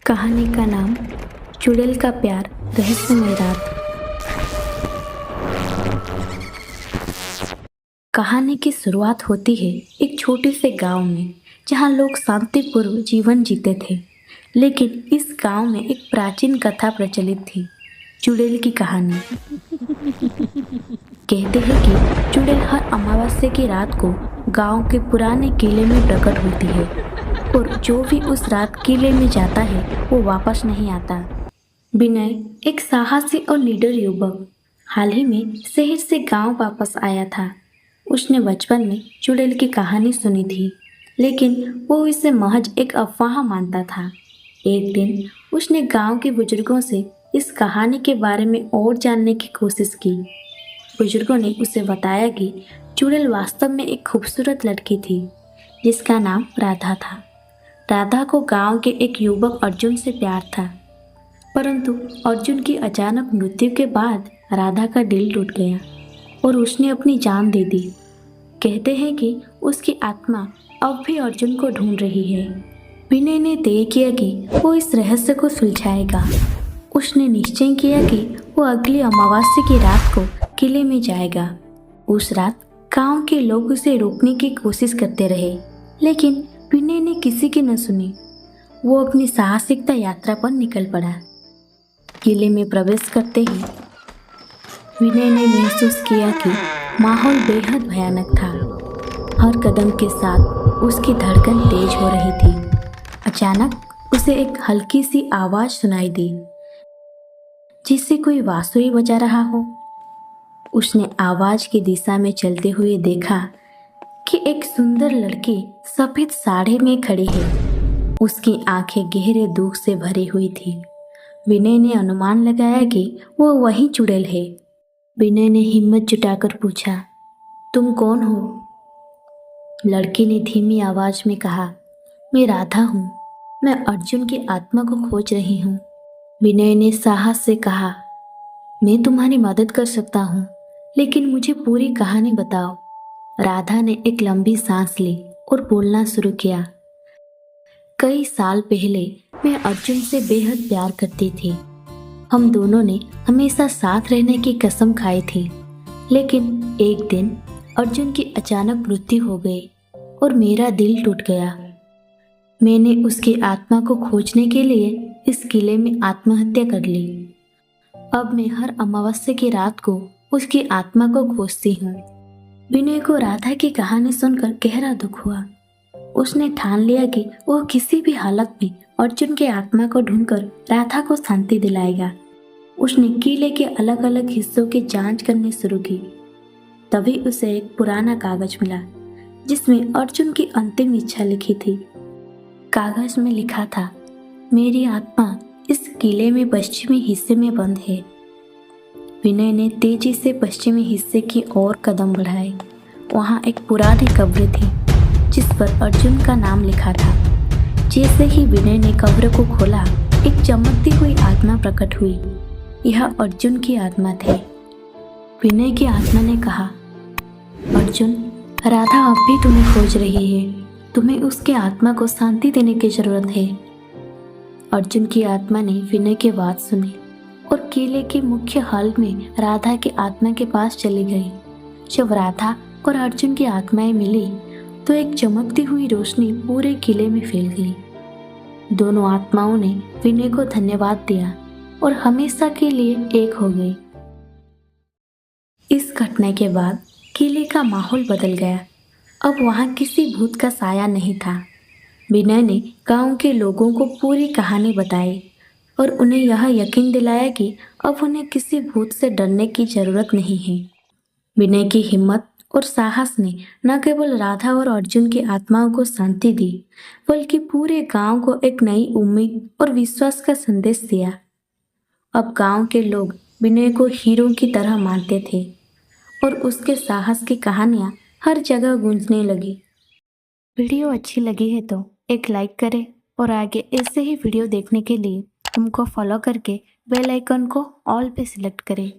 कहानी का नाम चुड़ैल का प्यार रहस्यमय रात। कहानी की शुरुआत होती है एक छोटे से गांव में, जहां लोग शांतिपूर्व जीवन जीते थे। लेकिन इस गांव में एक प्राचीन कथा प्रचलित थी, चुड़ैल की कहानी। कहते हैं कि चुड़ैल हर अमावस्या की रात को गांव के पुराने किले में प्रकट होती है, और जो भी उस रात किले में जाता है वो वापस नहीं आता। विनय एक साहसी और निडर युवक हाल ही में शहर से गांव वापस आया था। उसने बचपन में चुड़ैल की कहानी सुनी थी, लेकिन वो इसे महज एक अफवाह मानता था। एक दिन उसने गांव के बुजुर्गों से इस कहानी के बारे में और जानने की कोशिश की। बुजुर्गों ने उसे बताया कि चुड़ैल वास्तव में एक खूबसूरत लड़की थी, जिसका नाम राधा था। राधा को गांव के एक युवक अर्जुन से प्यार था, परंतु अर्जुन की अचानक मृत्यु के बाद राधा का दिल टूट गया और उसने अपनी जान दे दी। कहते हैं कि उसकी आत्मा अब भी अर्जुन को ढूंढ रही है। विनय ने तय किया कि वो इस रहस्य को सुलझाएगा। उसने निश्चय किया कि वो अगली अमावस्या की रात को किले में जाएगा। उस रात गांव के लोग उसे रोकने की कोशिश करते रहे, लेकिन विनय ने किसी की न सुनी। वो अपनी साहसिकता यात्रा पर निकल पड़ा। किले में प्रवेश करते ही विनय ने महसूस किया कि माहौल बेहद भयानक था। हर कदम के साथ उसकी धड़कन तेज हो रही थी। अचानक उसे एक हल्की सी आवाज सुनाई दी, जिससे कोई बांसुरी बजा रहा हो। उसने आवाज की दिशा में चलते हुए देखा कि एक सुंदर लड़की सफेद साड़ी में खड़ी है। उसकी आंखें गहरे दुख से भरी हुई थी। विनय ने अनुमान लगाया कि वो वही चुड़ैल है। विनय ने हिम्मत जुटाकर पूछा, तुम कौन हो? लड़की ने धीमी आवाज में कहा, मैं राधा हूँ। मैं अर्जुन की आत्मा को खोज रही हूँ। विनय ने साहस से कहा, मैं तुम्हारी मदद कर सकता हूँ, लेकिन मुझे पूरी कहानी बताओ। राधा ने एक लंबी सांस ली और बोलना शुरू किया। कई साल पहले मैं अर्जुन से बेहद प्यार करती थी। हम दोनों ने हमेशा साथ रहने की कसम खाई थी, लेकिन एक दिन अर्जुन की अचानक मृत्यु हो गई और मेरा दिल टूट गया। मैंने उसकी आत्मा को खोजने के लिए इस किले में आत्महत्या कर ली। अब मैं हर अमावस्या की रात को उसकी आत्मा को खोजती हूँ। विनय को राधा की कहानी सुनकर गहरा दुख हुआ। उसने ठान लिया कि वह किसी भी हालत में अर्जुन की आत्मा को ढूंढकर राधा को शांति दिलाएगा। उसने किले के अलग अलग हिस्सों की जांच करनी शुरू की। तभी उसे एक पुराना कागज मिला, जिसमें अर्जुन की अंतिम इच्छा लिखी थी। कागज में लिखा था, मेरी आत्मा इस किले में पश्चिमी हिस्से में बंद है। विनय ने तेजी से पश्चिमी हिस्से की ओर कदम बढ़ाए। वहाँ एक पुरानी कब्र थी, जिस पर अर्जुन का नाम लिखा था। जैसे ही विनय ने कब्र को खोला, एक चमकती हुई आत्मा प्रकट हुई। यह अर्जुन की आत्मा थे। विनय की आत्मा ने कहा, अर्जुन, राधा अब भी तुम्हें खोज रही है। तुम्हें उसके आत्मा को शांति देने की जरूरत है। अर्जुन की आत्मा ने विनय की बात सुनी और किले के मुख्य हॉल में राधा की आत्मा के पास चली गई। जब राधा और अर्जुन की आत्माएं मिली, तो एक चमकती हुई रोशनी पूरे किले में फैल गई। दोनों आत्माओं ने विनय को धन्यवाद दिया और हमेशा के लिए एक हो गई। इस घटना के बाद किले का माहौल बदल गया। अब वहाँ किसी भूत का साया नहीं था। विनय ने गांव के लोगों को पूरी कहानी बताई और उन्हें यह यकीन दिलाया कि अब उन्हें किसी भूत से डरने की जरूरत नहीं है। विनय की हिम्मत और साहस ने न केवल राधा और अर्जुन की आत्माओं को शांति दी, बल्कि पूरे गांव को एक नई उम्मीद और विश्वास का संदेश दिया। अब गांव के लोग विनय को हीरो की तरह मानते थे और उसके साहस की कहानियां हर जगह गूंजने लगी। वीडियो अच्छी लगी है तो एक लाइक करें और आगे ऐसे ही वीडियो देखने के लिए हमको फॉलो करके बेल आइकन को ऑल पे सिलेक्ट करें।